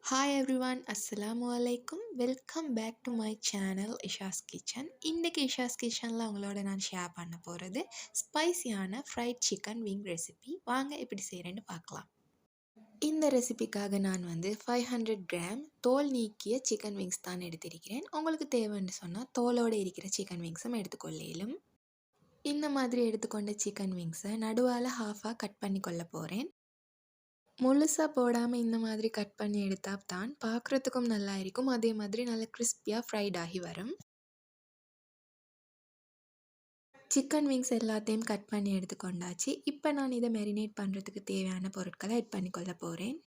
Hi everyone, Assalamu alaikum. Welcome back to my channel Isha's Kitchen. இன்றைக்கி இஷாஸ் கிச்சனில் உங்களோட நான் ஷேர் பண்ண போகிறது ஸ்பைசியான ஃப்ரைட் சிக்கன் விங் ரெசிபி. வாங்க எப்படி செய்கிறேன்னு பார்க்கலாம். இந்த ரெசிபிக்காக நான் 500 கிராம் தோல் நீக்கிய சிக்கன் விங்ஸ் தான் எடுத்திருக்கிறேன். உங்களுக்கு தேவைன்னு சொன்னால் தோலோடு இருக்கிற சிக்கன் விங்ஸும் எடுத்துக்கொள்ளையிலும். இந்த மாதிரி எடுத்துக்கொண்ட சிக்கன் விங்ஸை நடுவால் ஹாஃபாக கட் பண்ணி கொள்ள போகிறேன். முழுசாக போடாமல் இந்த மாதிரி கட் பண்ணி எடுத்தால் தான் பார்க்குறதுக்கும் நல்லா இருக்கும். அதே மாதிரி நல்லா கிறிஸ்பியாக ஃப்ரைட் ஆகி வரும். சிக்கன் விங்ஸ் எல்லாத்தையும் கட் பண்ணி எடுத்துக்கொண்டாச்சு. இப்போ நான் இதை மேரினேட் பண்ணுறதுக்கு தேவையான பொருட்களை ஆட் பண்ணிக்கொள்ள போகிறேன்.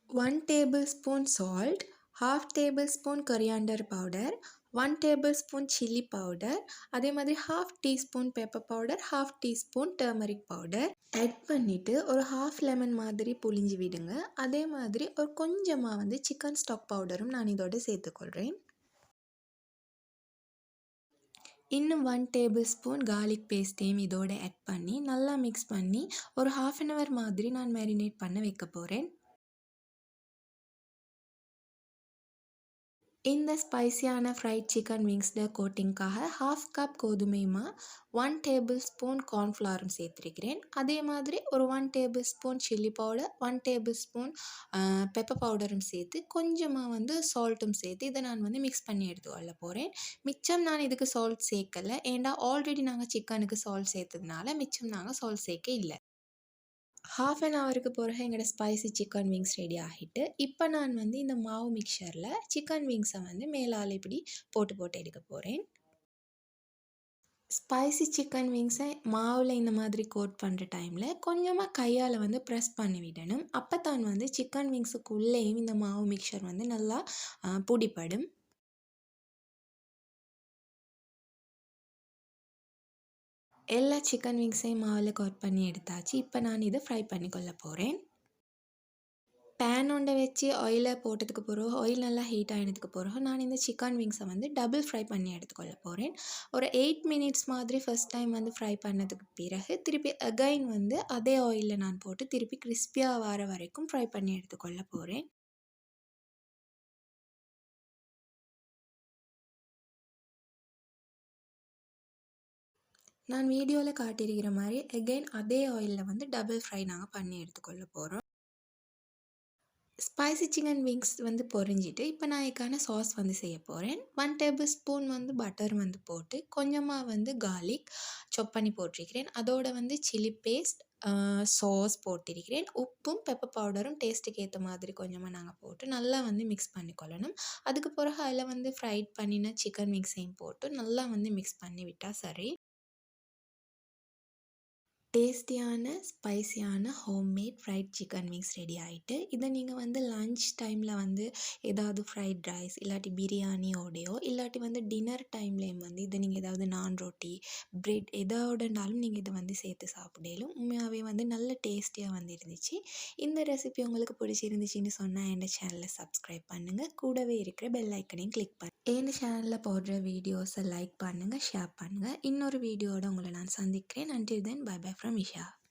1 tablespoon salt, 1/2 tablespoon coriander powder, 1 tablespoon chilli powder, அதே மாதிரி 1/2 teaspoon pepper powder, 1/2 teaspoon turmeric powder add பண்ணிவிட்டு ஒரு 1/2 லெமன் மாதிரி புழிஞ்சு விடுங்க. அதே மாதிரி ஒரு கொஞ்சமாக சிக்கன் ஸ்டாக் பவுடரும் நான் இதோடு சேர்த்துக்கொள்கிறேன். இன்னும் 1 டேபிள் ஸ்பூன் கார்லிக் பேஸ்ட்டையும் இதோடு ஆட் பண்ணி நல்லா மிக்ஸ் பண்ணி ஒரு 1/2 அன் ஹவர் மாதிரி நான் மேரினேட் பண்ண வைக்க போகிறேன். இந்த ஸ்பைசியான ஃப்ரைட் சிக்கன் விங்ஸில் கோட்டிங்காக 1/2 கப் கோதுமை மா, 1 டேபிள் ஸ்பூன் கார்ன்ஃப்ளவரும் சேர்த்துருக்கிறேன். அதே மாதிரி ஒரு 1 tablespoon chilli powder, 1 table spoon pepper பவுடரும் சேர்த்து கொஞ்சமாக சால்ட்டும் சேர்த்து இதை நான் மிக்ஸ் பண்ணி எடுத்துக்கொள்ள போகிறேன். மிச்சம் நான் இதுக்கு சால்ட் சேர்க்கலை, ஏண்டா ஆல்ரெடி நாங்கள் சிக்கனுக்கு சால்ட் சேர்த்ததுனால மிச்சம் நாங்கள் சால்ட் சேர்க்க இல்லை. 1/2 அன் ஹவருக்கு பிறகு எங்களோட ஸ்பைசி சிக்கன் விங்ஸ் ரெடி ஆகிட்டு, இப்போ நான் இந்த மாவு மிக்சரில் சிக்கன் விங்ஸை மேலால் இப்படி போட்டு எடுக்க போகிறேன். ஸ்பைசி சிக்கன் விங்ஸை மாவில் இந்த மாதிரி கோட் பண்ணுற டைமில் கொஞ்சமாக கையால் ப்ரெஸ் பண்ணி விடணும். அப்போ தான் சிக்கன் விங்ஸுக்குள்ளேயும் இந்த மாவு மிக்சர் நல்லா பிடிப்படும். எல்லா சிக்கன் விங்ஸையும் மாவில் கோட் பண்ணி எடுத்தாச்சு. இப்போ நான் இதை ஃப்ரை பண்ணி கொள்ள போகிறேன். பேன் ஒன்றை வச்சு ஆயிலை போட்டதுக்கு பிறகு ஆயில் நல்லா ஹீட் ஆகினதுக்கு பிறகு நான் இந்த சிக்கன் விங்ஸை டபுள் ஃப்ரை பண்ணி எடுத்துக்கொள்ள போகிறேன். ஒரு 8 மினிட்ஸ் மாதிரி ஃபஸ்ட் டைம் ஃப்ரை பண்ணதுக்கு பிறகு திருப்பி அகைன் அதே ஆயிலில் நான் போட்டு திருப்பி கிறிஸ்பியாக வர வரைக்கும் ஃப்ரை பண்ணி எடுத்துக்கொள்ள போகிறேன். நான் வீடியோவில் காட்டியிருக்கிற மாதிரி அகைன் அதே ஆயிலில் டபுள் ஃப்ரை நாங்கள் பண்ணி எடுத்துக்கொள்ள போகிறோம். ஸ்பைசி சிக்கன் விங்ஸ் பொரிஞ்சிட்டு இப்போ நான் இதுக்கான சாஸ் செய்ய போகிறேன். 1 டேபிள் ஸ்பூன் பட்டர் போட்டு கொஞ்சமாக கார்லிக் சாப் பண்ணி போட்டிருக்கிறேன். அதோட சில்லி பேஸ்ட், சாஸ் போட்டிருக்கிறேன். உப்பும் பெப்பர் பவுடரும் டேஸ்ட்டுக்கு ஏற்ற மாதிரி கொஞ்சமாக நாங்கள் போட்டு நல்லா மிக்ஸ் பண்ணிக்கொள்ளணும். அதுக்கு பிறகு அதில் ஃப்ரைட் பண்ணின சிக்கன் விங்ஸையும் போட்டு நல்லா மிக்ஸ் பண்ணி விட்டால் சரி. டேஸ்டியான ஸ்பைசியான homemade fried chicken wings ready ஆகிட்டு, இதை நீங்கள் லன்ச் டைமில் ஏதாவது ஃப்ரைட் ரைஸ் இல்லாட்டி பிரியாணியோடையோ இல்லாட்டி டின்னர் டைம்லேயும் இதை நீங்கள் ஏதாவது நான் ரொட்டி பிரெட் எதோடனாலும் நீங்கள் இதை சேர்த்து சாப்பிடலும் உண்மையாகவே நல்ல டேஸ்டியாக இருந்துச்சு. இந்த ரெசிபி உங்களுக்கு பிடிச்சிருந்துச்சின்னு சொன்னால் என் சேனலை சப்ஸ்கிரைப் பண்ணுங்கள். கூடவே இருக்கிற பெல் ஐக்கனையும் கிளிக் பண்ணுங்கள். என் சேனலில் போடுற வீடியோஸை லைக் பண்ணுங்கள், ஷேர் பண்ணுங்கள். இன்னொரு வீடியோட உங்களை நான் சந்திக்கிறேன். until then, bye bye from Isha.